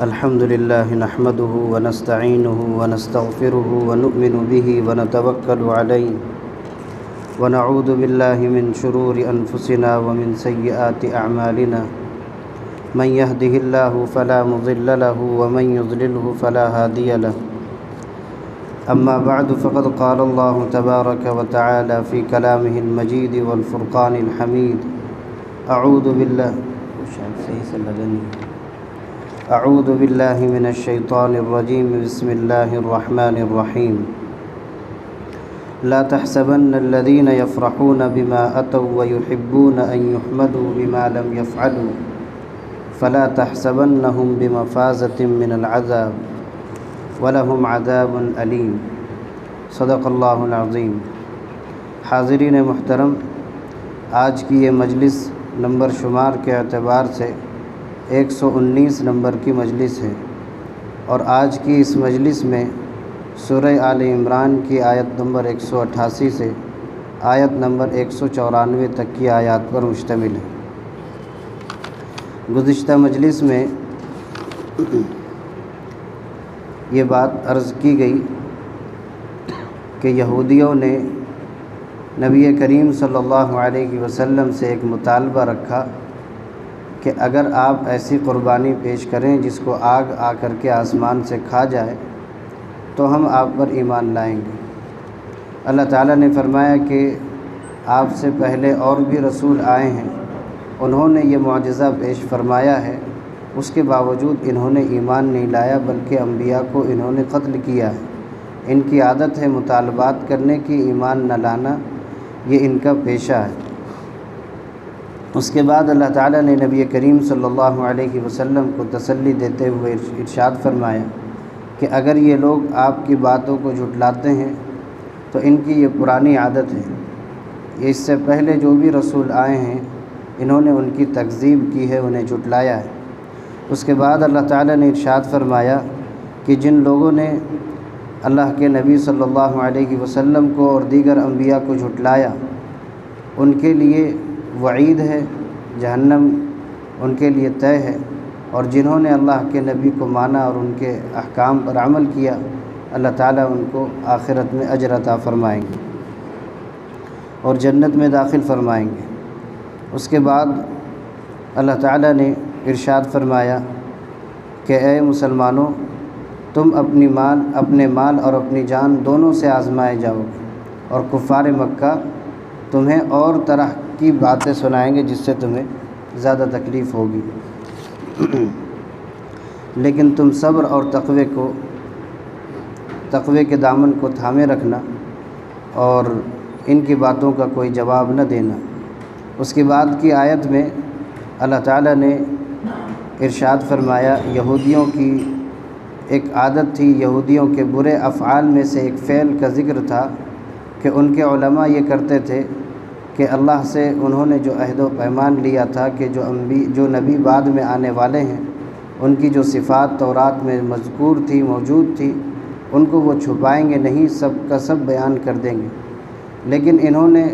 الحمد لله نحمده ونستعينه ونستغفره ونؤمن به ونتوكل عليه ونعوذ بالله من شرور أنفسنا ومن سيئات أعمالنا من يهده الله فلا مضل له ومن يضلله فلا هادي له أما بعد فقد قال الله تبارك وتعالى في كلامه المجيد والفرقان الحميد أعوذ بالله من الشيطان الرجيم بسم الله الرحمن الرحيم لا تحسبن الذين يفرحون بما أتوا ويحبون أن يحمدوا بما لم يفعلوا فلا تحسبنهم بمفازة من العذاب ولهم عذاب علیم صدق اللہ العظیم۔ حاضرین محترم، آج کی یہ مجلس نمبر شمار کے اعتبار سے 119 نمبر کی مجلس ہے، اور آج کی اس مجلس میں سورہ آل عمران کی آیت نمبر 188 سے آیت نمبر 194 تک کی آیات پر مشتمل ہے۔ گزشتہ مجلس میں یہ بات عرض کی گئی کہ یہودیوں نے نبی کریم صلی اللہ علیہ وسلم سے ایک مطالبہ رکھا کہ اگر آپ ایسی قربانی پیش کریں جس کو آگ آ کر کے آسمان سے کھا جائے تو ہم آپ پر ایمان لائیں گے۔ اللہ تعالیٰ نے فرمایا کہ آپ سے پہلے اور بھی رسول آئے ہیں، انہوں نے یہ معجزہ پیش فرمایا ہے، اس کے باوجود انہوں نے ایمان نہیں لایا بلکہ انبیاء کو انہوں نے قتل کیا ہے۔ ان کی عادت ہے مطالبات کرنے کی، ایمان نہ لانا یہ ان کا پیشہ ہے۔ اس کے بعد اللہ تعالیٰ نے نبی کریم صلی اللہ علیہ وسلم کو تسلی دیتے ہوئے ارشاد فرمایا کہ اگر یہ لوگ آپ کی باتوں کو جھٹلاتے ہیں تو ان کی یہ پرانی عادت ہے، اس سے پہلے جو بھی رسول آئے ہیں انہوں نے ان کی تکذیب کی ہے، انہیں جھٹلایا ہے۔ اس کے بعد اللہ تعالیٰ نے ارشاد فرمایا کہ جن لوگوں نے اللہ کے نبی صلی اللہ علیہ وسلم کو اور دیگر انبیاء کو جھٹلایا ان کے لیے وعید ہے، جہنم ان کے لیے طے ہے، اور جنہوں نے اللہ کے نبی کو مانا اور ان کے احکام پر عمل کیا اللہ تعالیٰ ان کو آخرت میں اجر عطا فرمائیں گے اور جنت میں داخل فرمائیں گے۔ اس کے بعد اللہ تعالیٰ نے ارشاد فرمایا کہ اے مسلمانوں، تم اپنے مال اور اپنی جان دونوں سے آزمائے جاؤ گے، اور کفار مکہ تمہیں اور طرح کی باتیں سنائیں گے جس سے تمہیں زیادہ تکلیف ہوگی، لیکن تم صبر اور تقوی کے دامن کو تھامے رکھنا اور ان کی باتوں کا کوئی جواب نہ دینا۔ اس کے بعد کی آیت میں اللہ تعالیٰ نے ارشاد فرمایا، یہودیوں کی ایک عادت تھی، یہودیوں کے برے افعال میں سے ایک فعل کا ذکر تھا کہ ان کے علماء یہ کرتے تھے کہ اللہ سے انہوں نے جو عہد و پیمان لیا تھا کہ جو نبی بعد میں آنے والے ہیں ان کی جو صفات تورات میں مذکور تھی، موجود تھی، ان کو وہ چھپائیں گے نہیں، سب کا سب بیان کر دیں گے۔ لیکن انہوں نے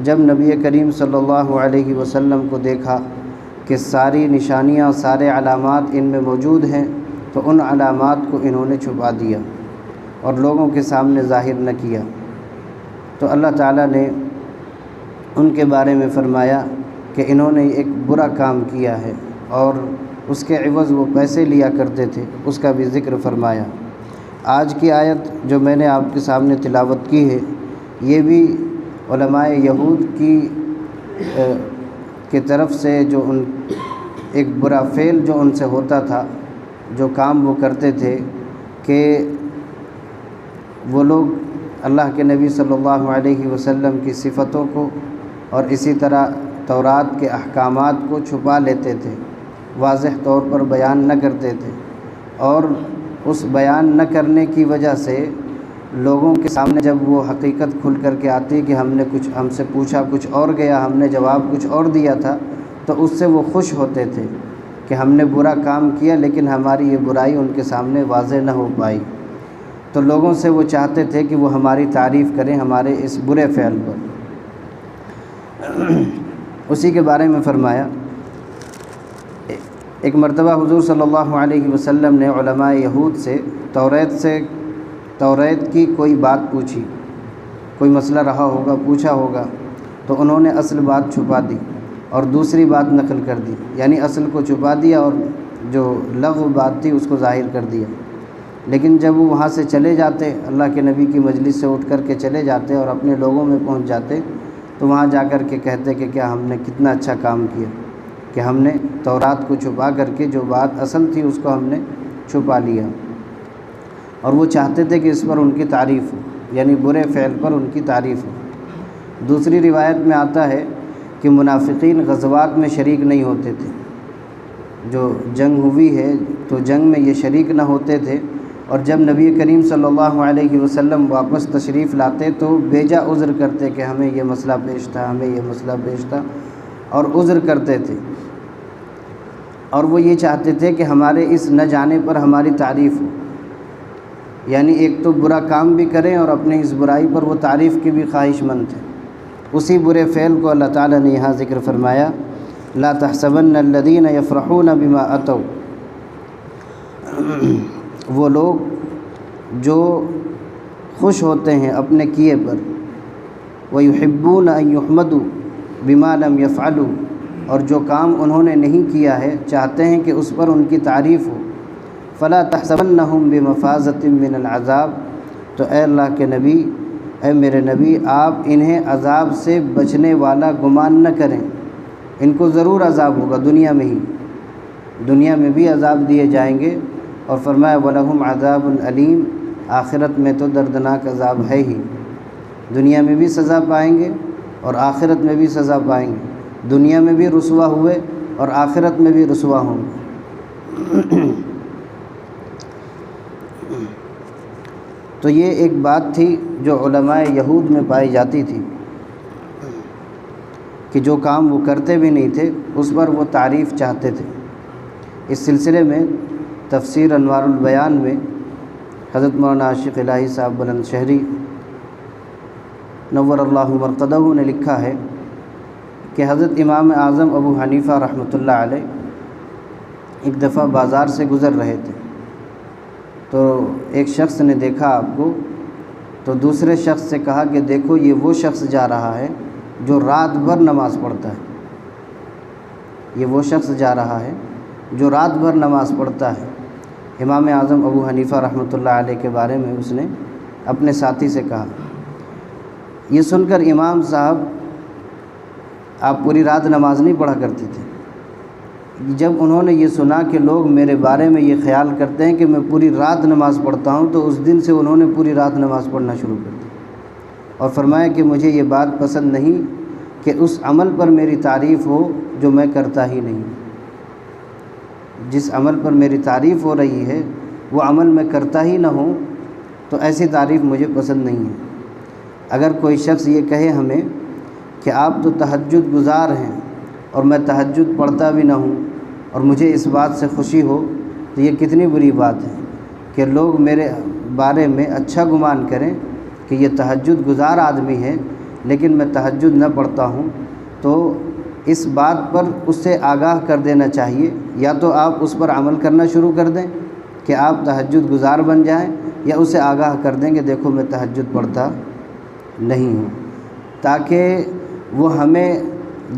جب نبی کریم صلی اللہ علیہ وسلم کو دیکھا کہ ساری نشانیاں، سارے علامات ان میں موجود ہیں، تو ان علامات کو انہوں نے چھپا دیا اور لوگوں کے سامنے ظاہر نہ کیا، تو اللہ تعالیٰ نے ان کے بارے میں فرمایا کہ انہوں نے ایک برا کام کیا ہے اور اس کے عوض وہ پیسے لیا کرتے تھے، اس کا بھی ذکر فرمایا۔ آج کی آیت جو میں نے آپ کے سامنے تلاوت کی ہے یہ بھی علماء یہود کی طرف سے جو ایک برا فعل جو ان سے ہوتا تھا، جو کام وہ کرتے تھے کہ وہ لوگ اللہ کے نبی صلی اللہ علیہ وسلم کی صفتوں کو اور اسی طرح تورات کے احکامات کو چھپا لیتے تھے، واضح طور پر بیان نہ کرتے تھے، اور اس بیان نہ کرنے کی وجہ سے لوگوں کے سامنے جب وہ حقیقت کھل کر کے آتی کہ ہم سے پوچھا کچھ اور گیا، ہم نے جواب کچھ اور دیا تھا، تو اس سے وہ خوش ہوتے تھے کہ ہم نے برا کام کیا لیکن ہماری یہ برائی ان کے سامنے واضح نہ ہو پائی، تو لوگوں سے وہ چاہتے تھے کہ وہ ہماری تعریف کریں ہمارے اس برے فعل پر۔ اسی کے بارے میں فرمایا ایک مرتبہ حضور صلی اللہ علیہ وسلم نے علماء یہود سے توریت کی کوئی بات پوچھی، کوئی مسئلہ رہا ہوگا، پوچھا ہوگا، تو انہوں نے اصل بات چھپا دی اور دوسری بات نقل کر دی، یعنی اصل کو چھپا دیا اور جو لغو بات تھی اس کو ظاہر کر دیا۔ لیکن جب وہ وہاں سے چلے جاتے، اللہ کے نبی کی مجلس سے اٹھ کر کے چلے جاتے اور اپنے لوگوں میں پہنچ جاتے، تو وہاں جا کر کے کہتے کہ کیا ہم نے کتنا اچھا کام کیا کہ ہم نے تورات کو چھپا کر کے جو بات اصل تھی اس کو ہم نے چھپا لیا۔ اور وہ چاہتے تھے کہ اس پر ان کی تعریف ہو، یعنی برے فعل پر ان کی تعریف ہو۔ دوسری روایت میں آتا ہے کہ منافقین غزوات میں شریک نہیں ہوتے تھے، جو جنگ ہوئی ہے تو جنگ میں یہ شریک نہ ہوتے تھے، اور جب نبی کریم صلی اللہ علیہ وسلم واپس تشریف لاتے تو بیجا عذر کرتے کہ ہمیں یہ مسئلہ پیش تھا، ہمیں یہ مسئلہ پیش تھا، اور عذر کرتے تھے، اور وہ یہ چاہتے تھے کہ ہمارے اس نہ جانے پر ہماری تعریف ہو، یعنی ایک تو برا کام بھی کریں اور اپنے اس برائی پر وہ تعریف کی بھی خواہش مند تھے۔ اسی برے فعل کو اللہ تعالیٰ نے یہاں ذکر فرمایا، لا تحسبن الذین یفرحون بما اتوا، وہ لوگ جو خوش ہوتے ہیں اپنے کیے پر، وَيُحِبُّونَ أَن يُحْمَدُوا بِمَا لَمْ يَفْعَلُوا، اور جو کام انہوں نے نہیں کیا ہے چاہتے ہیں کہ اس پر ان کی تعریف ہو، فَلَا تَحْسَبَنَّهُمْ بِمَفَازَةٍ مِّنَ الْعَذَابِ، تو اے اللہ کے نبی، اے میرے نبی، آپ انہیں عذاب سے بچنے والا گمان نہ کریں، ان کو ضرور عذاب ہوگا دنیا میں ہی، دنیا میں بھی عذاب دیے جائیں گے، اور فرمایا وَلَهُمْ عَذَابٌ أَلِيمٌ، آخرت میں تو دردناک عذاب ہے ہی، دنیا میں بھی سزا پائیں گے اور آخرت میں بھی سزا پائیں گے، دنیا میں بھی رسوا ہوئے اور آخرت میں بھی رسوا ہوں گے۔ تو یہ ایک بات تھی جو علماء یہود میں پائی جاتی تھی کہ جو کام وہ کرتے بھی نہیں تھے اس پر وہ تعریف چاہتے تھے۔ اس سلسلے میں تفسیر انوار البیان میں حضرت مولانا عاشق الہی صاحب بلند شہری نور اللہ مرقدہ نے لکھا ہے کہ حضرت امام اعظم ابو حنیفہ رحمۃ اللہ علیہ ایک دفعہ بازار سے گزر رہے تھے، تو ایک شخص نے دیکھا آپ کو، تو دوسرے شخص سے کہا کہ دیکھو یہ وہ شخص جا رہا ہے جو رات بھر نماز پڑھتا ہے، یہ وہ شخص جا رہا ہے جو رات بھر نماز پڑھتا ہے۔ امام اعظم ابو حنیفہ رحمۃ اللہ علیہ کے بارے میں اس نے اپنے ساتھی سے کہا۔ یہ سن کر امام صاحب، آپ پوری رات نماز نہیں پڑھا کرتے تھے، جب انہوں نے یہ سنا کہ لوگ میرے بارے میں یہ خیال کرتے ہیں کہ میں پوری رات نماز پڑھتا ہوں، تو اس دن سے انہوں نے پوری رات نماز پڑھنا شروع کر دی، اور فرمایا کہ مجھے یہ بات پسند نہیں کہ اس عمل پر میری تعریف ہو جو میں کرتا ہی نہیں، جس عمل پر میری تعریف ہو رہی ہے وہ عمل میں کرتا ہی نہ ہوں، تو ایسی تعریف مجھے پسند نہیں ہے۔ اگر کوئی شخص یہ کہے ہمیں کہ آپ تو تہجد گزار ہیں اور میں تہجد پڑھتا بھی نہ ہوں اور مجھے اس بات سے خوشی ہو، تو یہ کتنی بری بات ہے کہ لوگ میرے بارے میں اچھا گمان کریں کہ یہ تہجد گزار آدمی ہے لیکن میں تہجد نہ پڑھتا ہوں۔ تو اس بات پر اس سے آگاہ کر دینا چاہیے، یا تو آپ اس پر عمل کرنا شروع کر دیں کہ آپ تہجد گزار بن جائیں، یا اسے آگاہ کر دیں کہ دیکھو میں تہجد پڑھتا نہیں ہوں، تاکہ وہ ہمیں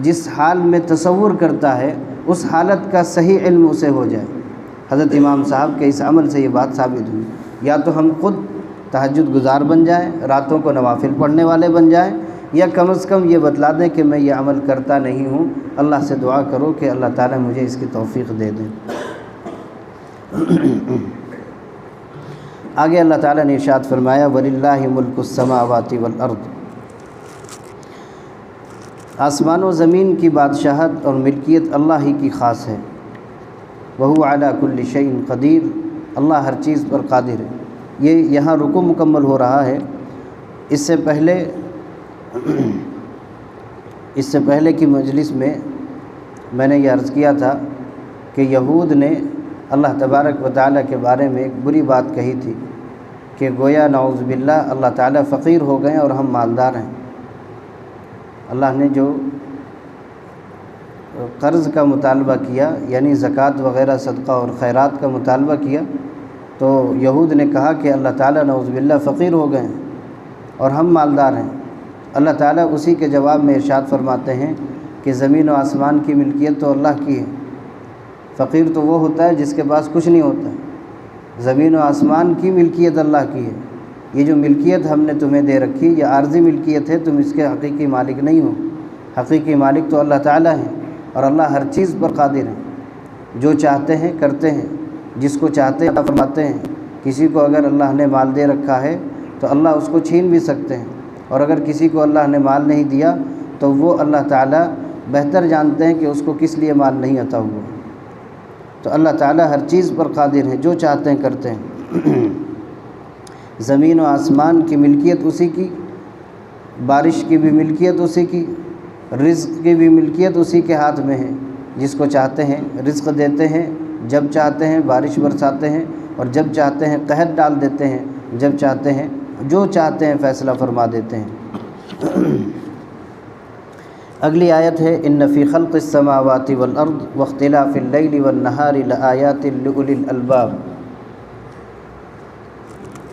جس حال میں تصور کرتا ہے اس حالت کا صحیح علم اسے ہو جائے۔ حضرت امام صاحب کے اس عمل سے یہ بات ثابت ہوئی، یا تو ہم خود تہجد گزار بن جائیں، راتوں کو نوافل پڑھنے والے بن جائیں، یا کم از کم یہ بتلا دیں کہ میں یہ عمل کرتا نہیں ہوں، اللہ سے دعا کرو کہ اللہ تعالیٰ مجھے اس کی توفیق دے دیں۔ آگے اللہ تعالیٰ نے ارشاد فرمایا وَلِلَّهِ مُلْكُ السَّمَاوَاتِ وَالْأَرْضِ، آسمان و زمین کی بادشاہت اور ملکیت اللہ ہی کی خاص ہے، وَهُوَ عَلَى كُلِّ شَيْءٍ قَدِيرٌ، اللہ ہر چیز پر قادر ہے۔ یہ یہاں رکوع مکمل ہو رہا ہے۔ اس سے پہلے کی مجلس میں نے یہ عرض کیا تھا کہ یہود نے اللہ تبارک و تعالیٰ کے بارے میں ایک بری بات کہی تھی کہ گویا نعوذ باللہ اللہ تعالیٰ فقیر ہو گئے اور ہم مالدار ہیں۔ اللہ نے جو قرض کا مطالبہ کیا، یعنی زکوٰۃ وغیرہ صدقہ اور خیرات کا مطالبہ کیا، تو یہود نے کہا کہ اللہ تعالیٰ نعوذ باللہ فقیر ہو گئے ہیں اور ہم مالدار ہیں۔ اللہ تعالیٰ اسی کے جواب میں ارشاد فرماتے ہیں کہ زمین و آسمان کی ملکیت تو اللہ کی ہے، فقیر تو وہ ہوتا ہے جس کے پاس کچھ نہیں ہوتا ہے۔ زمین و آسمان کی ملکیت اللہ کی ہے، یہ جو ملکیت ہم نے تمہیں دے رکھی یہ عارضی ملکیت ہے، تم اس کے حقیقی مالک نہیں ہو، حقیقی مالک تو اللہ تعالیٰ ہے، اور اللہ ہر چیز پر قادر ہے، جو چاہتے ہیں کرتے ہیں، جس کو چاہتے ہیں فرماتے ہیں۔ کسی کو اگر اللہ نے مال دے رکھا ہے تو اللہ اس کو چھین بھی سکتے ہیں، اور اگر کسی کو اللہ نے مال نہیں دیا تو وہ اللہ تعالیٰ بہتر جانتے ہیں کہ اس کو کس لیے مال نہیں عطا ہوا۔ تو اللہ تعالیٰ ہر چیز پر قادر ہے، جو چاہتے ہیں کرتے ہیں۔ زمین و آسمان کی ملکیت اسی کی، بارش کی بھی ملکیت اسی کی، رزق کی بھی ملکیت اسی کے ہاتھ میں ہے۔ جس کو چاہتے ہیں رزق دیتے ہیں، جب چاہتے ہیں بارش برساتے ہیں، اور جب چاہتے ہیں قحط ڈال دیتے ہیں، جب چاہتے ہیں جو چاہتے ہیں فیصلہ فرما دیتے ہیں۔ اگلی آیت ہے ان فی خلق السماوات والارض واختلاف اللیل والنہار لآیات لأولی الالباب۔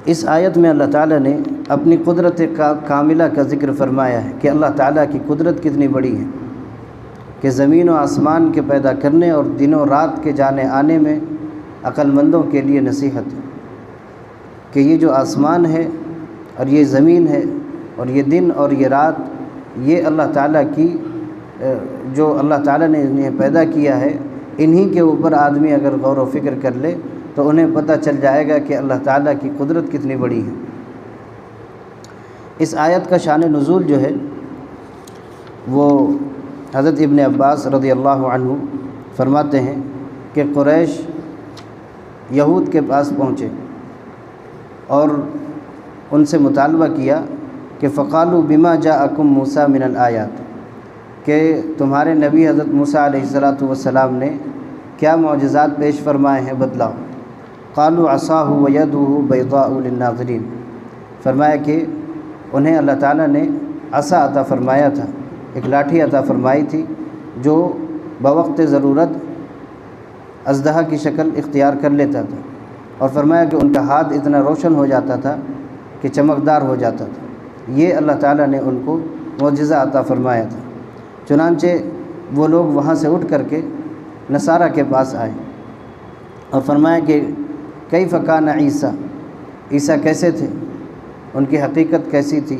اس آیت میں اللہ تعالیٰ نے اپنی قدرت کاملہ کا ذکر فرمایا ہے کہ اللہ تعالیٰ کی قدرت کتنی بڑی ہے، کہ زمین و آسمان کے پیدا کرنے اور دن و رات کے جانے آنے میں عقل مندوں کے لیے نصیحت ہے کہ یہ جو آسمان ہے اور یہ زمین ہے اور یہ دن اور یہ رات، یہ اللہ تعالیٰ کی جو اللہ تعالیٰ نے انہیں پیدا کیا ہے، انہی کے اوپر آدمی اگر غور و فکر کر لے تو انہیں پتہ چل جائے گا کہ اللہ تعالیٰ کی قدرت کتنی بڑی ہے۔ اس آیت کا شان نزول جو ہے وہ حضرت ابن عباس رضی اللہ عنہ فرماتے ہیں کہ قریش یہود کے پاس پہنچے اور ان سے مطالبہ کیا کہ فقالوا بما جاءکم موسیٰ من الآیات، کہ تمہارے نبی حضرت موسیٰ علیہ السلام نے کیا معجزات پیش فرمائے ہیں بتلاؤ۔ قالوا عصاہ ویدہ بیضاء للناظرین، فرمایا کہ انہیں اللہ تعالیٰ نے عصا عطا فرمایا تھا، ایک لاٹھی عطا فرمائی تھی جو بوقت ضرورت اژدہا کی شکل اختیار کر لیتا تھا، اور فرمایا کہ ان کا ہاتھ اتنا روشن ہو جاتا تھا کہ چمکدار ہو جاتا تھا۔ یہ اللہ تعالیٰ نے ان کو معجزہ عطا فرمایا تھا۔ چنانچہ وہ لوگ وہاں سے اٹھ کر کے نصارہ کے پاس آئے اور فرمایا کہ کیف کان عیسیٰ، عیسیٰ کیسے تھے، ان کی حقیقت کیسی تھی،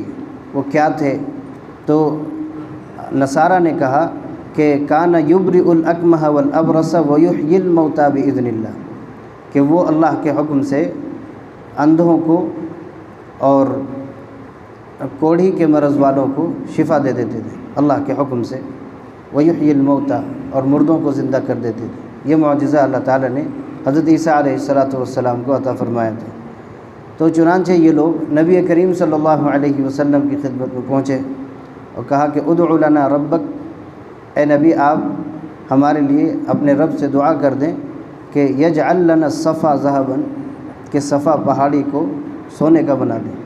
وہ کیا تھے؟ تو نصارہ نے کہا کہ کان یبرئ الاکمہ والابرص ویحیی الموتى باذن اللہ، کہ وہ اللہ کے حکم سے اندھوں کو اور کوڑھی کے مرض والوں کو شفا دے دیتے تھے اللہ کے حکم سے، ویحیی الموتى، اور مردوں کو زندہ کر دیتے تھے۔ یہ معجزہ اللہ تعالیٰ نے حضرت عیسیٰ علیہ السلام کو عطا فرمایا تھا۔ تو چنانچہ یہ لوگ نبی کریم صلی اللہ علیہ وسلم کی خدمت میں پہنچے اور کہا کہ ادعو لنا ربک، اے نبی آپ ہمارے لیے اپنے رب سے دعا کر دیں کہ یجعل لنا الصفا ذهبا، کہ صفا پہاڑی کو سونے کا بنا دیں۔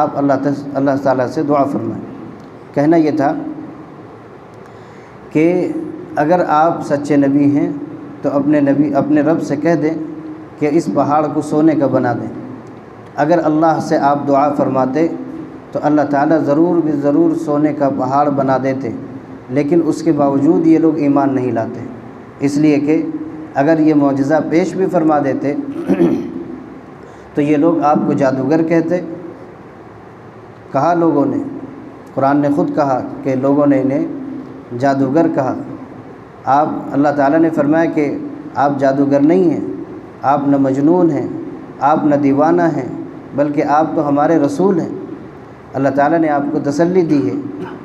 آپ اللہ تعالیٰ سے دعا فرمائیں۔ کہنا یہ تھا کہ اگر آپ سچے نبی ہیں تو اپنے رب سے کہہ دیں کہ اس پہاڑ کو سونے کا بنا دیں۔ اگر اللہ سے آپ دعا فرماتے تو اللہ تعالیٰ ضرور سونے کا پہاڑ بنا دیتے، لیکن اس کے باوجود یہ لوگ ایمان نہیں لاتے، اس لیے کہ اگر یہ معجزہ پیش بھی فرما دیتے تو یہ لوگ آپ کو جادوگر کہتے۔ کہا لوگوں نے، قرآن نے خود کہا کہ لوگوں نے انہیں جادوگر کہا۔ آپ اللہ تعالیٰ نے فرمایا کہ آپ جادوگر نہیں ہیں، آپ نہ مجنون ہیں، آپ نہ دیوانہ ہیں، بلکہ آپ تو ہمارے رسول ہیں۔ اللہ تعالیٰ نے آپ کو تسلی دی ہے،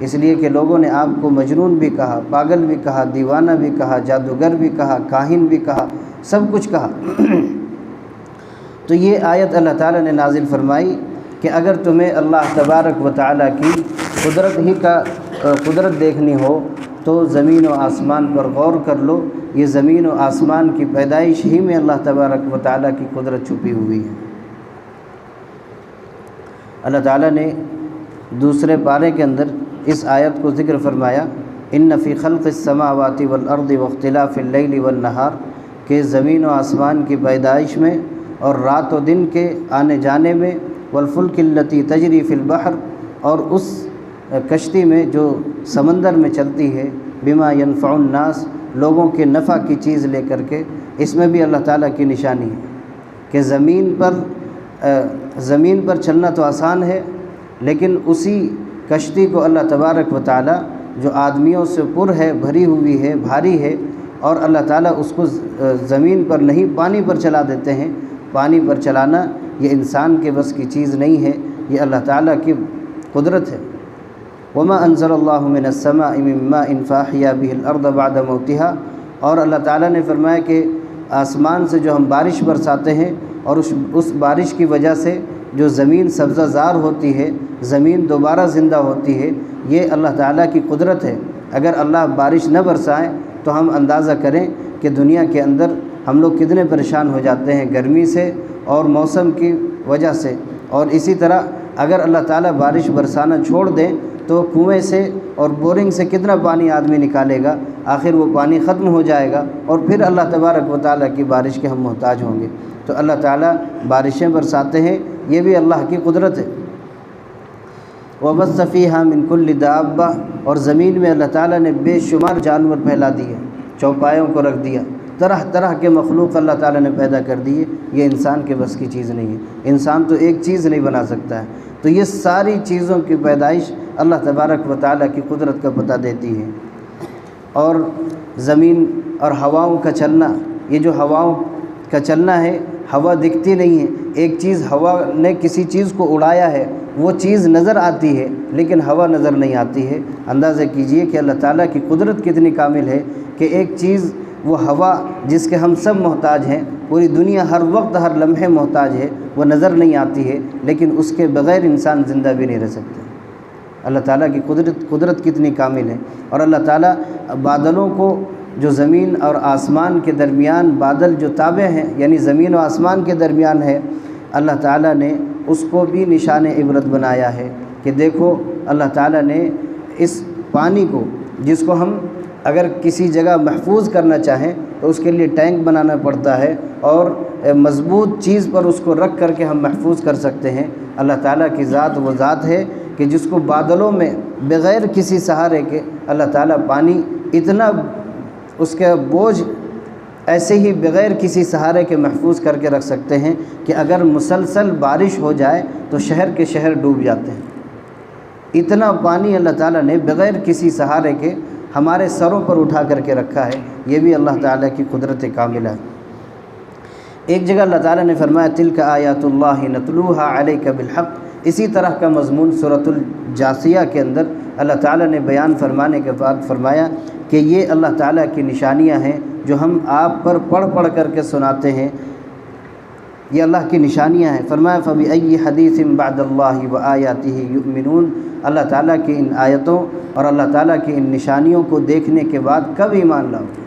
اس لیے کہ لوگوں نے آپ کو مجنون بھی کہا، پاگل بھی کہا، دیوانہ بھی کہا، جادوگر بھی کہا، کاہن بھی کہا، سب کچھ کہا۔ تو یہ آیت اللہ تعالیٰ نے نازل فرمائی کہ اگر تمہیں اللہ تبارک و تعالیٰ کی قدرت دیکھنی ہو تو زمین و آسمان پر غور کر لو، یہ زمین و آسمان کی پیدائش ہی میں اللہ تبارک و تعالیٰ کی قدرت چھپی ہوئی ہے۔ اللہ تعالیٰ نے دوسرے پارے کے اندر اس آیت کو ذکر فرمایا ان فی خلق السماوات والارض واختلاف اللیل والنہار، کہ زمین و آسمان کی پیدائش میں اور رات و دن کے آنے جانے میں، والفلک التی تجری فی البحر، اور اس کشتی میں جو سمندر میں چلتی ہے، بما ینفع الناس، لوگوں کے نفع کی چیز لے کر کے، اس میں بھی اللہ تعالیٰ کی نشانی ہے کہ زمین پر چلنا تو آسان ہے، لیکن اسی کشتی کو اللہ تبارک و تعالیٰ جو آدمیوں سے پر ہے، بھری ہوئی ہے، بھاری ہے، اور اللہ تعالیٰ اس کو زمین پر نہیں پانی پر چلا دیتے ہیں۔ پانی پر چلانا یہ انسان کے بس کی چیز نہیں ہے، یہ اللہ تعالیٰ کی قدرت ہے۔ وما انزل اللہ من السماء من ماء فاحیا به الارض بعد موتها، اور اللہ تعالیٰ نے فرمایا کہ آسمان سے جو ہم بارش برساتے ہیں اور اس بارش کی وجہ سے جو زمین سبزہ زار ہوتی ہے، زمین دوبارہ زندہ ہوتی ہے، یہ اللہ تعالیٰ کی قدرت ہے۔ اگر اللہ بارش نہ برسائے تو ہم اندازہ کریں کہ دنیا کے اندر ہم لوگ کتنے پریشان ہو جاتے ہیں گرمی سے اور موسم کی وجہ سے، اور اسی طرح اگر اللہ تعالیٰ بارش برسانا چھوڑ دیں تو کنویں سے اور بورنگ سے کتنا پانی آدمی نکالے گا، آخر وہ پانی ختم ہو جائے گا، اور پھر اللہ تبارک و تعالیٰ کی بارش کے ہم محتاج ہوں گے۔ تو اللہ تعالیٰ بارشیں برساتے ہیں، یہ بھی اللہ کی قدرت ہے۔ وَبَثَّ فِيهَا مِن كُلِّ دَابَّةٍ، اور زمین میں اللہ تعالیٰ نے بے شمار جانور پھیلا دیے، چوپایوں کو رکھ دیا، طرح طرح کے مخلوق اللہ تعالیٰ نے پیدا کر دیے، یہ انسان کے بس کی چیز نہیں ہے۔ انسان تو ایک چیز نہیں بنا سکتا ہے، تو یہ ساری چیزوں کی پیدائش اللہ تبارک و تعالیٰ کی قدرت کا پتہ دیتی ہے۔ اور زمین اور ہواؤں کا چلنا، یہ جو ہواؤں کا چلنا ہے، ہوا دکھتی نہیں ہے، ایک چیز ہوا نے کسی چیز کو اڑایا ہے، وہ چیز نظر آتی ہے لیکن ہوا نظر نہیں آتی ہے۔ اندازہ کیجئے کہ اللہ تعالیٰ کی قدرت کتنی کامل ہے کہ ایک چیز وہ ہوا جس کے ہم سب محتاج ہیں، پوری دنیا ہر وقت ہر لمحے محتاج ہے، وہ نظر نہیں آتی ہے، لیکن اس کے بغیر انسان زندہ بھی نہیں رہ سکتا۔ اللہ تعالیٰ کی قدرت کتنی کامل ہے۔ اور اللہ تعالیٰ بادلوں کو، جو زمین اور آسمان کے درمیان بادل جو تابع ہیں، یعنی زمین و آسمان کے درمیان ہے، اللہ تعالیٰ نے اس کو بھی نشان عبرت بنایا ہے کہ دیکھو اللہ تعالیٰ نے اس پانی کو، جس کو ہم اگر کسی جگہ محفوظ کرنا چاہیں تو اس کے لیے ٹینک بنانا پڑتا ہے اور مضبوط چیز پر اس کو رکھ کر کے ہم محفوظ کر سکتے ہیں۔ اللہ تعالیٰ کی ذات وہ ذات ہے کہ جس کو بادلوں میں بغیر کسی سہارے کے اللہ تعالیٰ پانی اتنا، اس کا بوجھ ایسے ہی بغیر کسی سہارے کے محفوظ کر کے رکھ سکتے ہیں کہ اگر مسلسل بارش ہو جائے تو شہر کے شہر ڈوب جاتے ہیں۔ اتنا پانی اللہ تعالیٰ نے بغیر کسی سہارے کے ہمارے سروں پر اٹھا کر کے رکھا ہے، یہ بھی اللہ تعالیٰ کی قدرت کاملہ ہے۔ ایک جگہ اللہ تعالیٰ نے فرمایا تلک آیات اللہ نتلوها علیک بالحق، اسی طرح کا مضمون سورۃ الجاثیہ کے اندر اللہ تعالیٰ نے بیان فرمانے کے بعد فرمایا کہ یہ اللہ تعالیٰ کی نشانیاں ہیں جو ہم آپ پر پڑھ پڑھ کر کے سناتے ہیں، یہ اللہ کی نشانیاں ہیں۔ فرمایا فَبِأَيِّ حَدِيثٍ بَعْدَ اللَّهِ وَآيَاتِهِ يُؤْمِنُونَ، اللہ تعالیٰ کی ان آیتوں اور اللہ تعالیٰ کی ان نشانیوں کو دیکھنے کے بعد کب ایمان لاؤ گے،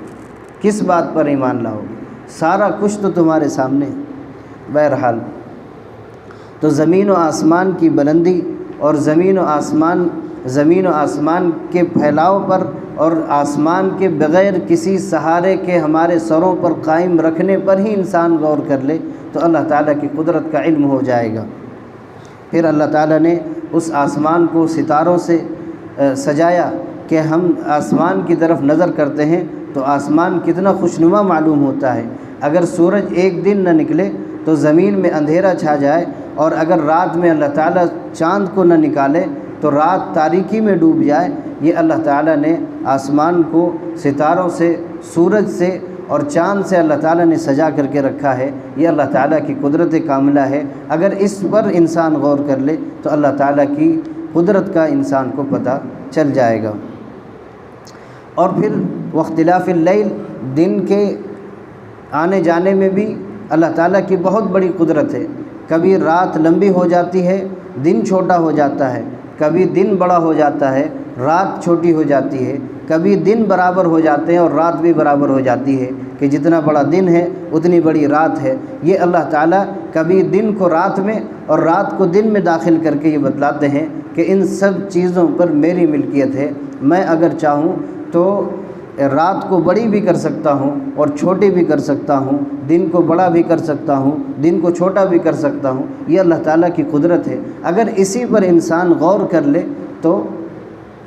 کس بات پر ایمان لاؤ گے؟ سارا کچھ تو تمہارے سامنے ہے۔ بہرحال تو زمین و آسمان کی بلندی اور زمین و آسمان کے پھیلاؤ پر اور آسمان کے بغیر کسی سہارے کے ہمارے سروں پر قائم رکھنے پر ہی انسان غور کر لے تو اللہ تعالیٰ کی قدرت کا علم ہو جائے گا۔ پھر اللہ تعالیٰ نے اس آسمان کو ستاروں سے سجایا کہ ہم آسمان کی طرف نظر کرتے ہیں تو آسمان کتنا خوشنما معلوم ہوتا ہے۔ اگر سورج ایک دن نہ نکلے تو زمین میں اندھیرا چھا جائے، اور اگر رات میں اللہ تعالیٰ چاند کو نہ نکالے تو رات تاریکی میں ڈوب جائے، یہ اللہ تعالیٰ نے آسمان کو ستاروں سے، سورج سے اور چاند سے اللہ تعالیٰ نے سجا کر کے رکھا ہے، یہ اللہ تعالیٰ کی قدرت کاملہ ہے۔ اگر اس پر انسان غور کر لے تو اللہ تعالیٰ کی قدرت کا انسان کو پتہ چل جائے گا۔ اور پھر واختلاف اللیل، دن کے آنے جانے میں بھی اللہ تعالیٰ کی بہت بڑی قدرت ہے۔ کبھی رات لمبی ہو جاتی ہے، دن چھوٹا ہو جاتا ہے، کبھی دن بڑا ہو جاتا ہے، رات چھوٹی ہو جاتی ہے، کبھی دن برابر ہو جاتے ہیں اور رات بھی برابر ہو جاتی ہے، کہ جتنا بڑا دن ہے اتنی بڑی رات ہے۔ یہ اللہ تعالیٰ کبھی دن کو رات میں اور رات کو دن میں داخل کر کے یہ بتلاتے ہیں کہ ان سب چیزوں پر میری ملکیت ہے، میں اگر چاہوں تو رات کو بڑی بھی کر سکتا ہوں اور چھوٹی بھی کر سکتا ہوں، دن کو بڑا بھی کر سکتا ہوں، دن کو چھوٹا بھی کر سکتا ہوں۔ یہ اللہ تعالیٰ کی قدرت ہے۔ اگر اسی پر انسان غور کر لے تو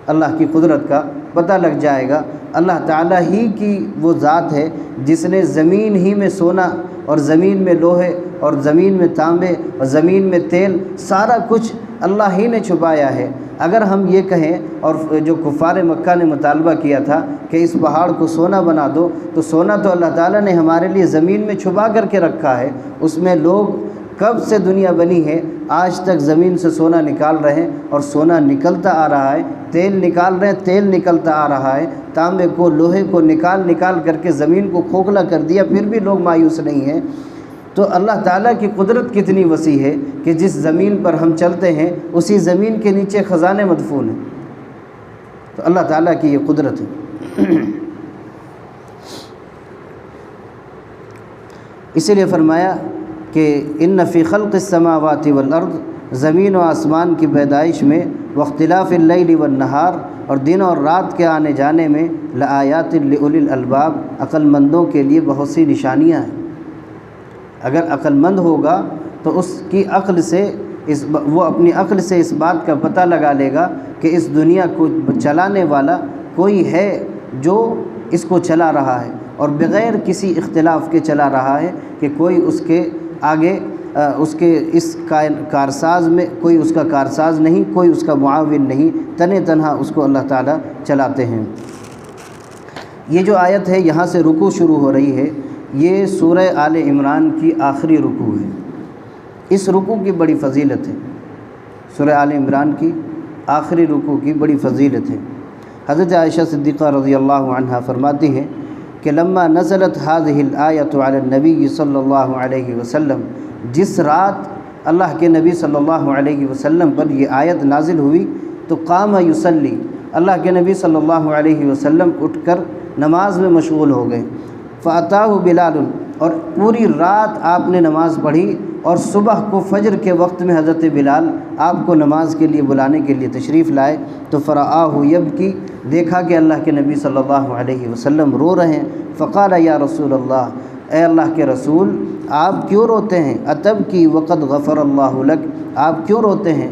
اللہ کی قدرت کا پتہ لگ جائے گا۔ اللہ تعالیٰ ہی کی وہ ذات ہے جس نے زمین ہی میں سونا اور زمین میں لوہے اور زمین میں تانبے اور زمین میں تیل، سارا کچھ اللہ ہی نے چھپایا ہے۔ اگر ہم یہ کہیں، اور جو کفار مکہ نے مطالبہ کیا تھا کہ اس پہاڑ کو سونا بنا دو، تو سونا تو اللہ تعالیٰ نے ہمارے لیے زمین میں چھپا کر کے رکھا ہے۔ اس میں لوگ کب سے دنیا بنی ہے آج تک زمین سے سونا نکال رہے ہیں اور سونا نکلتا آ رہا ہے، تیل نکال رہے ہیں، تیل نکلتا آ رہا ہے، تانبے کو لوہے کو نکال کر کے زمین کو کھوکھلا کر دیا، پھر بھی لوگ مایوس نہیں ہیں۔ تو اللہ تعالیٰ کی قدرت کتنی وسیع ہے کہ جس زمین پر ہم چلتے ہیں اسی زمین کے نیچے خزانے مدفون ہیں۔ تو اللہ تعالیٰ کی یہ قدرت ہے۔ اسی لیے فرمایا کہ ان فی خلق السماوات والارض، زمین و آسمان کی پیدائش میں، واختلاف اللیل والنہار، اور دن اور رات کے آنے جانے میں، لآیات لأولی الالباب، عقل مندوں کے لیے بہت سی نشانیاں ہیں۔ اگر عقل مند ہوگا تو اس کی عقل سے وہ اپنی عقل سے اس بات کا پتہ لگا لے گا کہ اس دنیا کو چلانے والا کوئی ہے جو اس کو چلا رہا ہے، اور بغیر کسی اختلاف کے چلا رہا ہے، کہ کوئی اس کے آگے اس کے اس کارساز میں کوئی اس کا کارساز نہیں، کوئی اس کا معاون نہیں، تنہا تنہا اس کو اللہ تعالیٰ چلاتے ہیں۔ یہ جو آیت ہے یہاں سے رکوع شروع ہو رہی ہے، یہ سورہ آل عمران کی آخری رکوع ہے۔ اس رکوع کی بڑی فضیلت ہے، سورہ آل عمران کی آخری رکوع کی بڑی فضیلت ہے۔ حضرت عائشہ صدیقہ رضی اللہ عنہا فرماتی ہیں کہ لما نزلت هذه الآیۃ علی النبی صلی اللہ علیہ وسلم، جس رات اللہ کے نبی صلی اللہ علیہ وسلم پر یہ آیت نازل ہوئی تو قام یصلی، اللہ کے نبی صلی اللہ علیہ وسلم اٹھ کر نماز میں مشغول ہو گئے۔ فأتاہ بلال، اور پوری رات آپ نے نماز پڑھی، اور صبح کو فجر کے وقت میں حضرت بلال آپ کو نماز کے لیے بلانے کے لیے تشریف لائے، تو فرآہ یبکی، دیکھا کہ اللہ کے نبی صلی اللہ علیہ وسلم رو رہے ہیں۔ فقال یا رسول اللہ، اے اللہ کے رسول آپ کیوں روتے ہیں؟ اتبکی وقد غفر اللہ لک، آپ کیوں روتے ہیں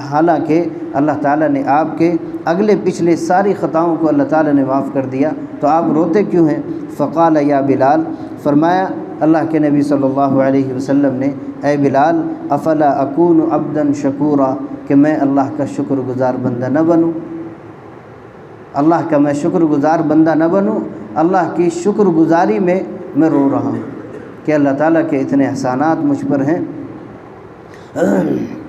حالانکہ اللہ تعالیٰ نے آپ کے اگلے پچھلے ساری خطاؤں کو اللہ تعالیٰ نے معاف کر دیا، تو آپ روتے کیوں ہیں؟ فقال یا بلال، فرمایا اللہ کے نبی صلی اللہ علیہ وسلم نے، اے بلال افلا اکون عبدا شکورا، کہ میں اللہ کا شکر گزار بندہ نہ بنوں، اللہ کا میں شکر گزار بندہ نہ بنوں، اللہ کی شکر گزاری میں رو رہا ہوں کہ اللہ تعالیٰ کے اتنے احسانات مجھ پر ہیں،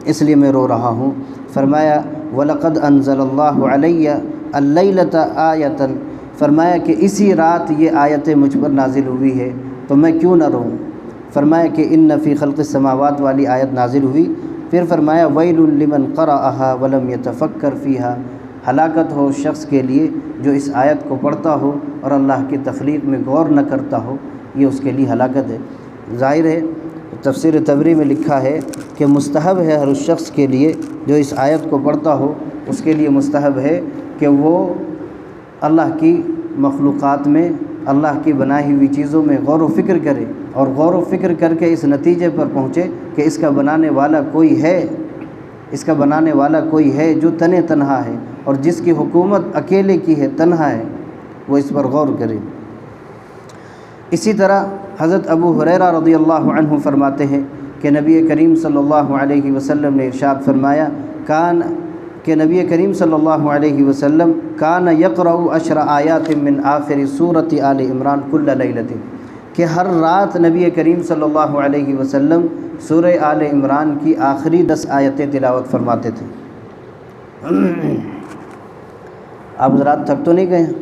اس لیے میں رو رہا ہوں۔ فرمایا وَلَقَدْ أَنزَلَ اللَّهُ عَلَيَّ اللَّيْلَةَ آیَةً، فرمایا کہ اسی رات یہ آیتیں مجھ پر نازل ہوئی ہے تو میں کیوں نہ روں۔ فرمایا کہ ان فی خلق السماوات والی آیت نازل ہوئی، پھر فرمایا وَيْلٌ لِمَنْ قَرَأَهَا وَلَمْ يَتَفَكَّرْ فِيهَا، ہلاکت ہو شخص کے لیے جو اس آیت کو پڑھتا ہو اور اللہ کی تخلیق میں غور نہ کرتا ہو، یہ اس کے لیے ہلاکت ہے۔ ظاہر ہے تفسیر تبری میں لکھا ہے کہ مستحب ہے ہر اس شخص کے لیے جو اس آیت کو پڑھتا ہو، اس کے لیے مستحب ہے کہ وہ اللہ کی مخلوقات میں، اللہ کی بنائی ہوئی چیزوں میں غور و فکر کرے، اور غور و فکر کر کے اس نتیجے پر پہنچے کہ اس کا بنانے والا کوئی ہے، اس کا بنانے والا کوئی ہے جو تنہا ہے، اور جس کی حکومت اکیلے کی ہے، تنہا ہے، وہ اس پر غور کرے۔ اسی طرح حضرت ابو ہریرہ رضی اللہ عنہ فرماتے ہیں کہ نبی کریم صلی اللہ علیہ وسلم نے ارشاد فرمایا کہ نبی کریم صلی اللہ علیہ وسلم کان یقرأ 10 آیات من آخر سورۃ آل عمران کل لیلۃ، کہ ہر رات نبی کریم صلی اللہ علیہ وسلم سورہ آل عمران کی آخری 10 آیتیں تلاوت فرماتے تھے۔ آپ حضرات تھک تو نہیں گئے ہیں؟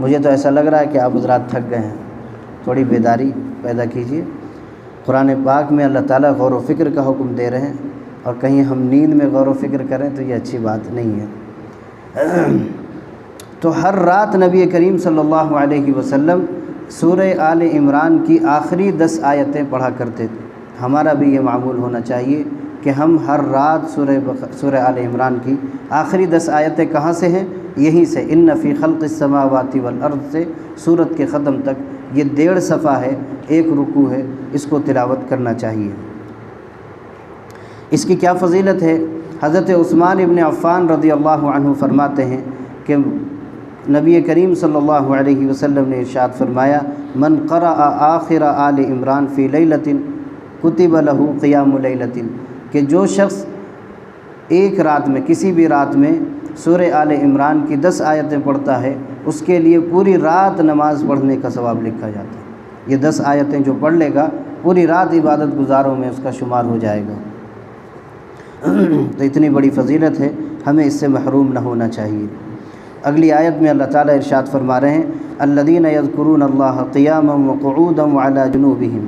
مجھے تو ایسا لگ رہا ہے کہ آپ حضرات تھک گئے ہیں، تھوڑی بیداری پیدا کیجیے۔ قرآن پاک میں اللہ تعالیٰ غور و فکر کا حکم دے رہے ہیں، اور کہیں ہم نیند میں غور و فکر کریں تو یہ اچھی بات نہیں ہے۔ تو ہر رات نبی کریم صلی اللہ علیہ وسلم سورہ آل عمران کی آخری 10 آیتیں پڑھا کرتے تھے۔ ہمارا بھی یہ معمول ہونا چاہیے کہ ہم ہر رات سورہ آل عمران کی آخری 10 آیتیں کہاں سے ہیں؟ یہیں سے، ان فی خلق السماوات والارض سے سورت کے ختم تک یہ 1.5 صفحہ ہے، 1 رکوع ہے، اس کو تلاوت کرنا چاہیے۔ اس کی کیا فضیلت ہے؟ حضرت عثمان ابن عفان رضی اللہ عنہ فرماتے ہیں کہ نبی کریم صلی اللہ علیہ وسلم نے ارشاد فرمایا، من قرأ آخر آل عمران فی لیلۃ کتب لہ قیام لیلۃ، کہ جو شخص ایک رات میں، کسی بھی رات میں سورہ آل عمران کی 10 آیتیں پڑھتا ہے، اس کے لیے پوری رات نماز پڑھنے کا ثواب لکھا جاتا ہے۔ یہ 10 آیتیں جو پڑھ لے گا پوری رات عبادت گزاروں میں اس کا شمار ہو جائے گا۔ تو اتنی بڑی فضیلت ہے، ہمیں اس سے محروم نہ ہونا چاہیے۔ اگلی آیت میں اللہ تعالیٰ ارشاد فرما رہے ہیں، الذین یذکرون اللہ قیاما وقعودا وعلی جنوبہم،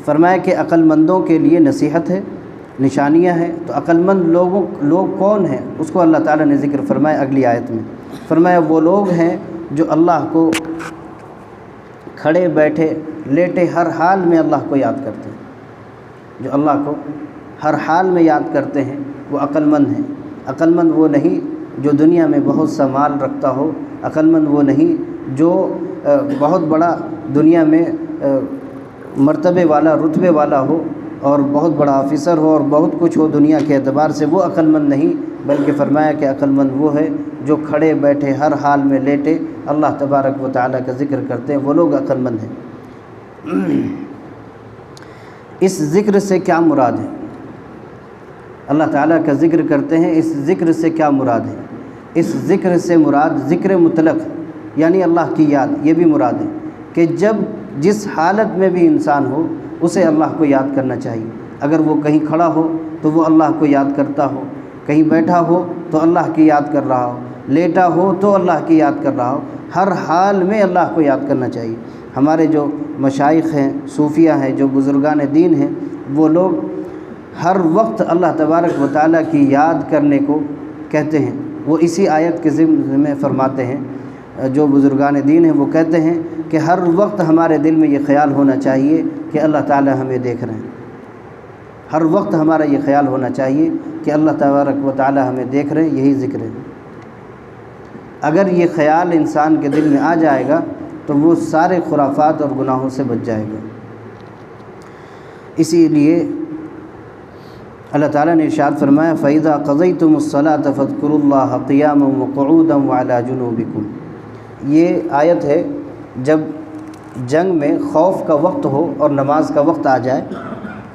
فرمایا کہ عقل مندوں کے لیے نصیحت ہے، نشانیاں ہیں۔ تو عقل مند لوگ کون ہیں؟ اس کو اللہ تعالیٰ نے ذکر فرمایا اگلی آیت میں۔ فرمایا وہ لوگ ہیں جو اللہ کو کھڑے بیٹھے لیٹے ہر حال میں اللہ کو یاد کرتے ہیں، جو اللہ کو ہر حال میں یاد کرتے ہیں وہ عقل مند ہیں۔ عقل مند وہ نہیں جو دنیا میں بہت سا مال رکھتا ہو، عقل مند وہ نہیں جو بہت بڑا دنیا میں مرتبے والا، رتبے والا ہو اور بہت بڑا آفیسر ہو اور بہت کچھ ہو دنیا کے اعتبار سے، وہ عقل مند نہیں، بلکہ فرمایا کہ عقل مند وہ ہے جو کھڑے بیٹھے ہر حال میں لیٹے اللہ تبارک و تعالیٰ کا ذکر کرتے ہیں، وہ لوگ عقل مند ہیں۔ اس ذکر سے کیا مراد ہے؟ اللہ تعالیٰ کا ذکر کرتے ہیں، اس ذکر سے کیا مراد ہے؟ اس ذکر سے مراد ذکر مطلق، یعنی اللہ کی یاد، یہ بھی مراد ہے کہ جب جس حالت میں بھی انسان ہو اسے اللہ کو یاد کرنا چاہیے۔ اگر وہ کہیں کھڑا ہو تو وہ اللہ کو یاد کرتا ہو، کہیں بیٹھا ہو تو اللہ کی یاد کر رہا ہو، لیٹا ہو تو اللہ کی یاد کر رہا ہو، ہر حال میں اللہ کو یاد کرنا چاہیے۔ ہمارے جو مشائخ ہیں، صوفیہ ہیں، جو بزرگان دین ہیں، وہ لوگ ہر وقت اللہ تبارک و تعالیٰ کی یاد کرنے کو کہتے ہیں۔ وہ اسی آیت کے ضمن میں فرماتے ہیں، جو بزرگان دین ہیں وہ کہتے ہیں کہ ہر وقت ہمارے دل میں یہ خیال ہونا چاہیے کہ اللہ تعالیٰ ہمیں دیکھ رہے ہیں۔ ہر وقت ہمارا یہ خیال ہونا چاہیے کہ اللہ تبارک و تعالیٰ ہمیں دیکھ رہے ہیں، یہی ذکر ہے۔ اگر یہ خیال انسان کے دل میں آ جائے گا تو وہ سارے خرافات اور گناہوں سے بچ جائے گا۔ اسی لیے اللہ تعالیٰ نے ارشاد فرمایا، فَإِذَا قَضَيْتُمُ الصَّلَاةَ فاذكروا اللَّهَ قِيَامًا وَقُعُودًا وَعَلَى جُنُوبِكُمْ۔ یہ آیت ہے جب جنگ میں خوف کا وقت ہو اور نماز کا وقت آ جائے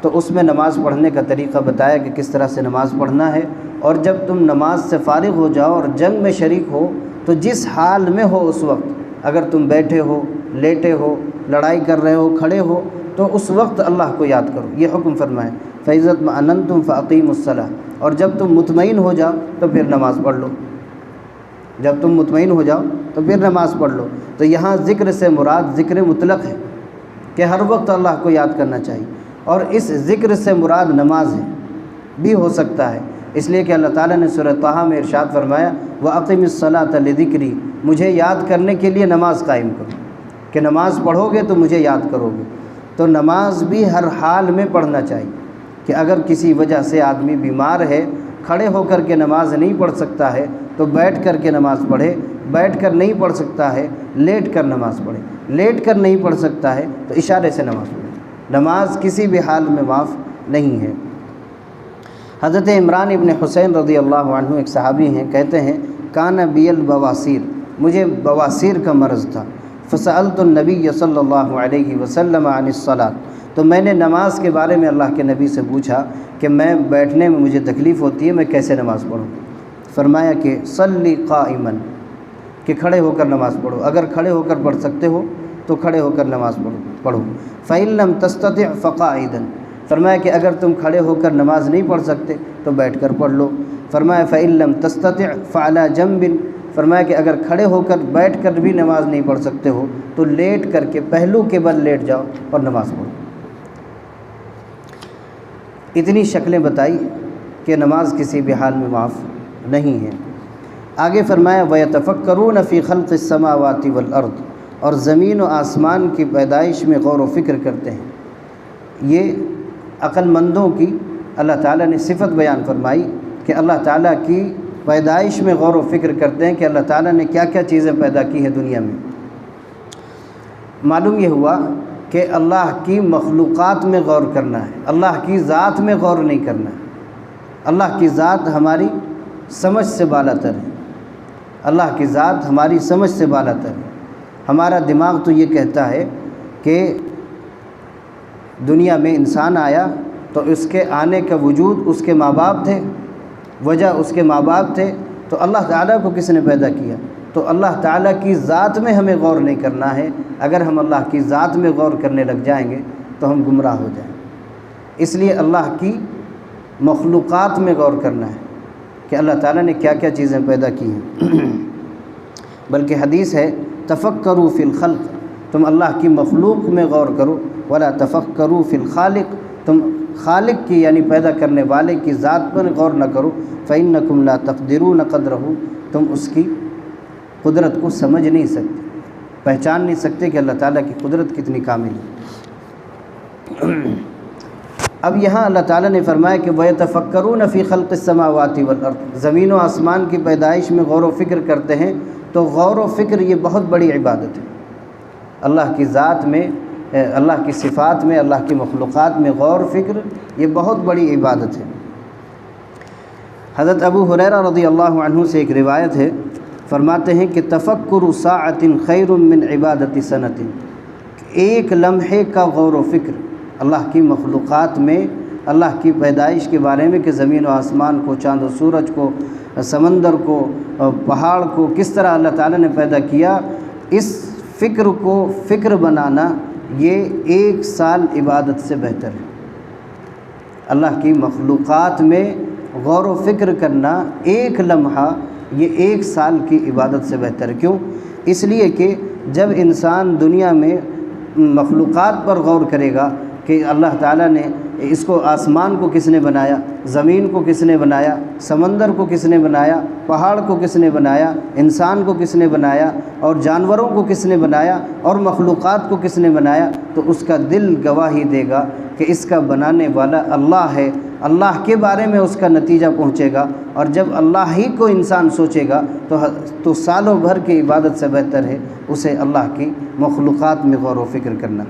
تو اس میں نماز پڑھنے کا طریقہ بتایا کہ کس طرح سے نماز پڑھنا ہے، اور جب تم نماز سے فارغ ہو جاؤ اور جنگ میں شریک ہو تو جس حال میں ہو اس وقت، اگر تم بیٹھے ہو، لیٹے ہو، لڑائی کر رہے ہو، کھڑے ہو، تو اس وقت اللہ کو یاد کرو، یہ حکم فرمائے۔ فَإِذَا اطْمَأْنَنْتُمْ فَأَقِيمُوا الصَّلَاةَ، اور جب تم مطمئن ہو جاؤ تو پھر نماز پڑھ لو، جب تم مطمئن ہو جاؤ تو پھر نماز پڑھ لو۔ تو یہاں ذکر سے مراد ذکر مطلق ہے کہ ہر وقت اللہ کو یاد کرنا چاہیے، اور اس ذکر سے مراد نماز ہے، بھی ہو سکتا ہے، اس لیے کہ اللہ تعالیٰ نے سورہ طٰہٰ میں ارشاد فرمایا، وَأَقِمِ الصَّلَاةَ لِذِكْرِي، مجھے یاد کرنے کے لیے نماز قائم کرو، کہ نماز پڑھو گے تو مجھے یاد کرو گے۔ تو نماز بھی ہر حال میں پڑھنا چاہیے، کہ اگر کسی وجہ سے آدمی بیمار ہے، کھڑے ہو کر کے نماز نہیں پڑھ سکتا ہے تو بیٹھ کر کے نماز پڑھے، بیٹھ کر نہیں پڑھ سکتا ہے لیٹ کر نماز پڑھے، لیٹ کر نہیں پڑھ سکتا ہے تو اشارے سے نماز پڑھے۔ نماز کسی بھی حال میں معاف نہیں ہے۔ حضرت عمران ابن حسین رضی اللہ عنہ ایک صحابی ہیں، کہتے ہیں، کان بی البواسیر، مجھے بواسیر کا مرض تھا، فسألت النبی صلی اللہ علیہ وسلم عن الصلاۃ، تو میں نے نماز کے بارے میں اللہ کے نبی سے پوچھا کہ میں بیٹھنے میں مجھے تکلیف ہوتی ہے، میں کیسے نماز پڑھوں؟ فرمایا کہ صلی قائما، کہ کھڑے ہو کر نماز پڑھو، اگر کھڑے ہو کر پڑھ سکتے ہو تو کھڑے ہو کر نماز پڑھو۔ فَإِن لَّمْ تَسْتَطِعْ فَقَاعِدًا، فرمایا کہ اگر تم کھڑے ہو کر نماز نہیں پڑھ سکتے تو بیٹھ کر پڑھ لو۔ فرمایا فَإِن لَّمْ تَسْتَطِعْ فَعَلَىٰ جَنبٍ، فرمایا کہ اگر کھڑے ہو کر بیٹھ کر بھی نماز نہیں پڑھ سکتے ہو تو لیٹ کر کے پہلو کے بل لیٹ جاؤ اور نماز پڑھو۔ اتنی شکلیں بتائی کہ نماز کسی بھی حال میں معاف نہیں ہے۔ آگے فرمایا وَيَتَفَكَّرُونَ فِي خَلْقِ السَّمَاوَاتِ وَالْأَرْضِ، اور زمین و آسمان کی پیدائش میں غور و فکر کرتے ہیں۔ یہ عقل مندوں کی اللہ تعالیٰ نے صفت بیان فرمائی کہ اللہ تعالیٰ کی پیدائش میں غور و فکر کرتے ہیں کہ اللہ تعالیٰ نے کیا کیا چیزیں پیدا کی ہیں دنیا میں۔ معلوم یہ ہوا کہ اللہ کی مخلوقات میں غور کرنا ہے، اللہ کی ذات میں غور نہیں کرنا ہے۔ اللہ کی ذات ہماری سمجھ سے بالا تر ہے، اللہ کی ذات ہماری سمجھ سے بالا تر ہے۔ ہمارا دماغ تو یہ کہتا ہے کہ دنیا میں انسان آیا تو اس کے آنے کا وجود اس کے ماں باپ تھے، وجہ اس کے ماں باپ تھے، تو اللہ تعالیٰ کو کس نے پیدا کیا؟ تو اللہ تعالیٰ کی ذات میں ہمیں غور نہیں کرنا ہے۔ اگر ہم اللہ کی ذات میں غور کرنے لگ جائیں گے تو ہم گمراہ ہو جائیں گے۔ اس لیے اللہ کی مخلوقات میں غور کرنا ہے کہ اللہ تعالیٰ نے کیا کیا چیزیں پیدا کی ہیں۔ بلکہ حدیث ہے تفکروا فی الخلق، تم اللہ کی مخلوق میں غور کرو، ولا تفکروا فی الخالق، تم خالق کی یعنی پیدا کرنے والے کی ذات پر غور نہ کرو، فإنکم لا تقدرون قدرہ، تم اس کی قدرت کو سمجھ نہیں سکتے، پہچان نہیں سکتے کہ اللہ تعالیٰ کی قدرت کتنی کامل ہے۔ اب یہاں اللہ تعالیٰ نے فرمایا کہ وَيَتَفَكَّرُونَ فِي خَلْقِ السَّمَاوَاتِ وَالْأَرْضِ، زمین و آسمان کی پیدائش میں غور و فکر کرتے ہیں، تو غور و فکر یہ بہت بڑی عبادت ہے۔ اللہ کی ذات میں، اللہ کی صفات میں، اللہ کی مخلوقات میں غور و فکر یہ بہت بڑی عبادت ہے۔ حضرت ابو ہریرہ رضی اللہ عنہ سے ایک روایت ہے، فرماتے ہیں کہ تفکر ساعۃ خیر من عبادت سنۃ، ایک لمحے کا غور و فکر اللہ کی مخلوقات میں، اللہ کی پیدائش کے بارے میں کہ زمین و آسمان کو، چاند و سورج کو، سمندر کو، پہاڑ کو کس طرح اللہ تعالیٰ نے پیدا کیا، اس فکر کو فکر بنانا یہ 1 سال عبادت سے بہتر ہے۔ اللہ کی مخلوقات میں غور و فکر کرنا ایک لمحہ یہ 1 سال کی عبادت سے بہتر ہے۔ کیوں؟ اس لیے کہ جب انسان دنیا میں مخلوقات پر غور کرے گا کہ اللہ تعالیٰ نے اس کو، آسمان کو کس نے بنایا، زمین کو کس نے بنایا، سمندر کو کس نے بنایا، پہاڑ کو کس نے بنایا، انسان کو کس نے بنایا، اور جانوروں کو کس نے بنایا، اور مخلوقات کو کس نے بنایا، تو اس کا دل گواہی دے گا کہ اس کا بنانے والا اللہ ہے۔ اللہ کے بارے میں اس کا نتیجہ پہنچے گا، اور جب اللہ ہی کو انسان سوچے گا تو سالوں بھر کی عبادت سے بہتر ہے اسے اللہ کی مخلوقات میں غور و فکر کرنا۔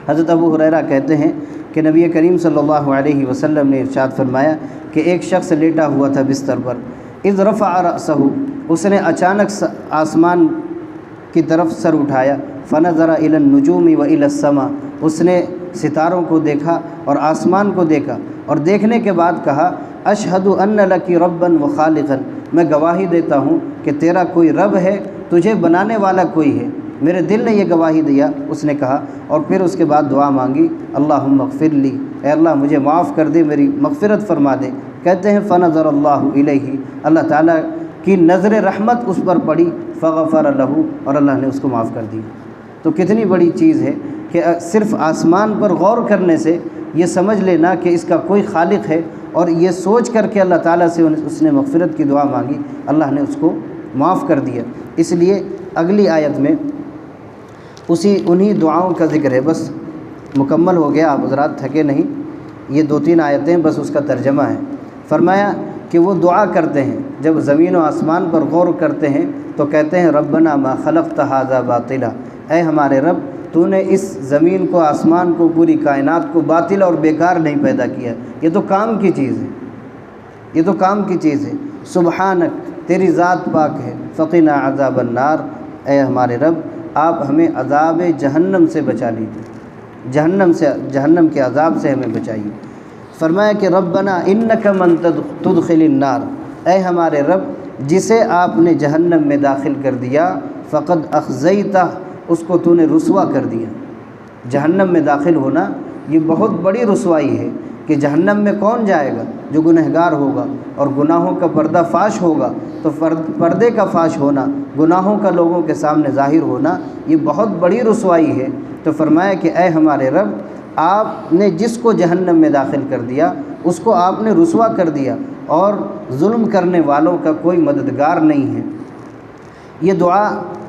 حضرت ابو ہریرہ کہتے ہیں کہ نبی کریم صلی اللہ علیہ وسلم نے ارشاد فرمایا کہ ایک شخص لیٹا ہوا تھا بستر پر، اذ رفع رأسہ، اس نے اچانک آسمان کی طرف سر اٹھایا، فنظر الی النجوم والی السماء، اس نے ستاروں کو دیکھا اور آسمان کو دیکھا، اور دیکھنے کے بعد کہا اشہد ان لک ربا وخالقا، میں گواہی دیتا ہوں کہ تیرا کوئی رب ہے، تجھے بنانے والا کوئی ہے، میرے دل نے یہ گواہی دیا، اس نے کہا، اور پھر اس کے بعد دعا مانگی اللہم اغفر لی، اے اللہ مجھے معاف کر دے، میری مغفرت فرما دے۔ کہتے ہیں فنظر اللہ الیہ، اللہ تعالیٰ کی نظر رحمت اس پر پڑی، فغفر لہ، اور اللہ نے اس کو معاف کر دیا۔ تو کتنی بڑی چیز ہے کہ صرف آسمان پر غور کرنے سے یہ سمجھ لینا کہ اس کا کوئی خالق ہے، اور یہ سوچ کر کے اللہ تعالیٰ سے اس نے مغفرت کی دعا مانگی، اللہ نے اس کو معاف کر دیا۔ اس لیے اگلی آیت میں انہی دعاؤں کا ذکر ہے، بس مکمل ہو گیا، آپ حضرات تھکے نہیں، یہ 2-3 آیتیں بس اس کا ترجمہ ہے۔ فرمایا کہ وہ دعا کرتے ہیں جب زمین و آسمان پر غور کرتے ہیں تو کہتے ہیں ربنا ما خلقت ھذا باطلا، اے ہمارے رب تو نے اس زمین کو، آسمان کو، پوری کائنات کو باطل اور بیکار نہیں پیدا کیا، یہ تو کام کی چیز ہے، یہ تو کام کی چیز ہے، سبحانک، تیری ذات پاک ہے، فقنا عذاب النار، اے ہمارے رب آپ ہمیں عذاب جہنم سے بچا لیجیے، جہنم کے عذاب سے ہمیں بچائیے۔ فرمایا کہ ربنا انک من تدخل النار، اے ہمارے رب جسے آپ نے جہنم میں داخل کر دیا، فقد اخزیتہ، اس کو تو نے رسوا کر دیا۔ جہنم میں داخل ہونا یہ بہت بڑی رسوائی ہے کہ جہنم میں کون جائے گا؟ جو گنہگار ہوگا، اور گناہوں کا پردہ فاش ہوگا، تو پردے کا فاش ہونا، گناہوں کا لوگوں کے سامنے ظاہر ہونا یہ بہت بڑی رسوائی ہے۔ تو فرمایا کہ اے ہمارے رب آپ نے جس کو جہنم میں داخل کر دیا اس کو آپ نے رسوا کر دیا، اور ظلم کرنے والوں کا کوئی مددگار نہیں ہے۔ یہ دعا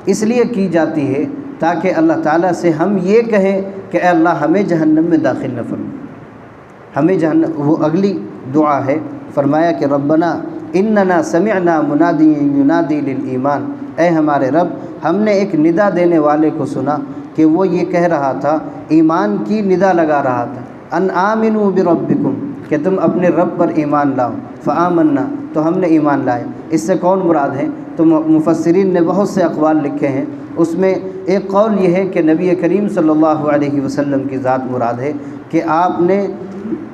اس لیے کی جاتی ہے تاکہ اللہ تعالیٰ سے ہم یہ کہیں کہ اے اللہ ہمیں جہنم میں داخل نہ فرما، ہمیں جہنم۔ وہ اگلی دعا ہے، فرمایا کہ ربنا اننا سمعنا منادی ینادی للایمان، اے ہمارے رب ہم نے ایک ندا دینے والے کو سنا کہ وہ یہ کہہ رہا تھا، ایمان کی ندا لگا رہا تھا، ان آمنوا بربکم، کہ تم اپنے رب پر ایمان لاؤ، فآمنا، تو ہم نے ایمان لائے۔ اس سے کون مراد ہے؟ تو مفسرین نے بہت سے اقوال لکھے ہیں، اس میں ایک قول یہ ہے کہ نبی کریم صلی اللہ علیہ وسلم کی ذات مراد ہے کہ آپ نے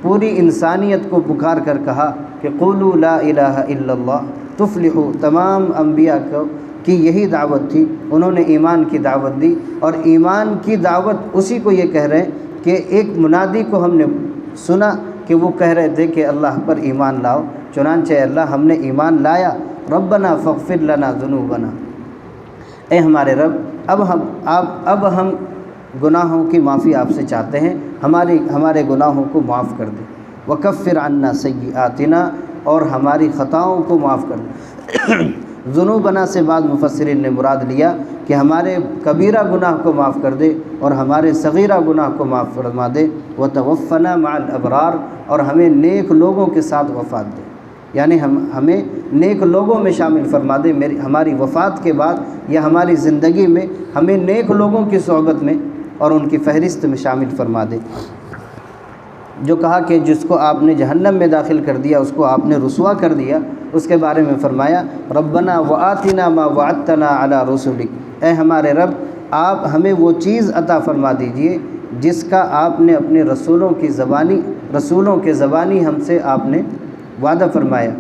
پوری انسانیت کو پکار کر کہا کہ قولوا لا الہ الا اللہ تفلحوا۔ تمام انبیاء کی یہی دعوت تھی، انہوں نے ایمان کی دعوت دی، اور ایمان کی دعوت اسی کو یہ کہہ رہے ہیں کہ ایک منادی کو ہم نے سنا کہ وہ کہہ رہے تھے کہ اللہ پر ایمان لاؤ، چنانچہ اللہ ہم نے ایمان لایا۔ ربنا فاغفر لنا ذنوبنا، اے ہمارے رب اب ہم گناہوں کی معافی آپ سے چاہتے ہیں، ہمارے گناہوں کو معاف کر دیں، وکفر عنا سیئاتنا، اور ہماری خطاؤں کو معاف کر دیں۔ ذنوبنا سے بعض مفسرین نے مراد لیا کہ ہمارے کبیرہ گناہ کو معاف کر دے اور ہمارے صغیرہ گناہ کو معاف فرما دے، وتوفنا مع الابرار، اور ہمیں نیک لوگوں کے ساتھ وفات دے، یعنی ہمیں نیک لوگوں میں شامل فرما دے۔ ہماری وفات کے بعد یا ہماری زندگی میں ہمیں نیک لوگوں کی صحبت میں اور ان کی فہرست میں شامل فرما دے۔ جو کہا کہ جس کو آپ نے جہنم میں داخل کر دیا اس کو آپ نے رسوا کر دیا، اس کے بارے میں فرمایا ربنا وآتنا ما وعدتنا علی رسولک، اے ہمارے رب آپ ہمیں وہ چیز عطا فرما دیجئے جس کا آپ نے اپنے رسولوں کے زبانی ہم سے آپ نے وعدہ فرمایا۔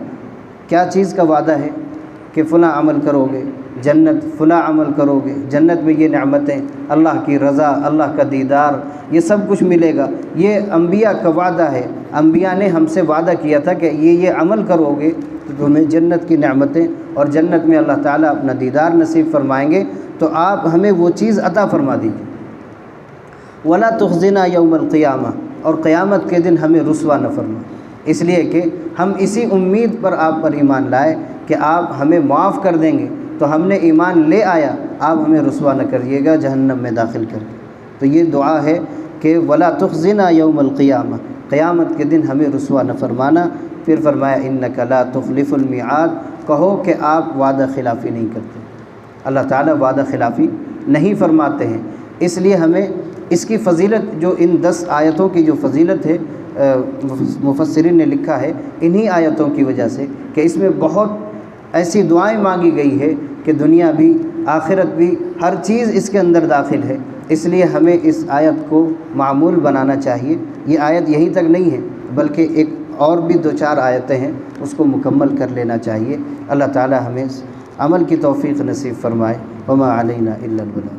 کیا چیز کا وعدہ ہے؟ کہ فلاں عمل کرو گے جنت، فلاں عمل کرو گے جنت میں یہ نعمتیں، اللہ کی رضا، اللہ کا دیدار، یہ سب کچھ ملے گا۔ یہ انبیاء کا وعدہ ہے، انبیاء نے ہم سے وعدہ کیا تھا کہ یہ عمل کرو گے تو تمہیں جنت کی نعمتیں اور جنت میں اللہ تعالیٰ اپنا دیدار نصیب فرمائیں گے، تو آپ ہمیں وہ چیز عطا فرما دیجیے۔ ولا تخزنا یوم القیامہ، اور قیامت کے دن ہمیں رسوا نہ فرما، اس لیے کہ ہم اسی امید پر آپ پر ایمان لائے کہ آپ ہمیں معاف کر دیں گے، تو ہم نے ایمان لے آیا، آپ ہمیں رسوا نہ کریے گا جہنم میں داخل کر کے۔ تو یہ دعا ہے کہ ولا تخزنا یوم القیامہ، قیامت کے دن ہمیں رسوا نہ فرمانا۔ پھر فرمایا انک لا تخلف المیعاد، کہو کہ آپ وعدہ خلافی نہیں کرتے۔ اللہ تعالیٰ وعدہ خلافی نہیں فرماتے ہیں، اس لیے ہمیں اس کی فضیلت، جو ان 10 آیتوں کی جو فضیلت ہے مفسرین نے لکھا ہے انہی آیتوں کی وجہ سے کہ اس میں بہت ایسی دعائیں مانگی گئی ہے کہ دنیا بھی آخرت بھی ہر چیز اس کے اندر داخل ہے، اس لیے ہمیں اس آیت کو معمول بنانا چاہیے۔ یہ آیت یہیں تک نہیں ہے بلکہ ایک اور بھی 2-4 آیتیں ہیں، اس کو مکمل کر لینا چاہیے۔ اللہ تعالی ہمیں عمل کی توفیق نصیب فرمائے۔ وما علینا الا البلاغ۔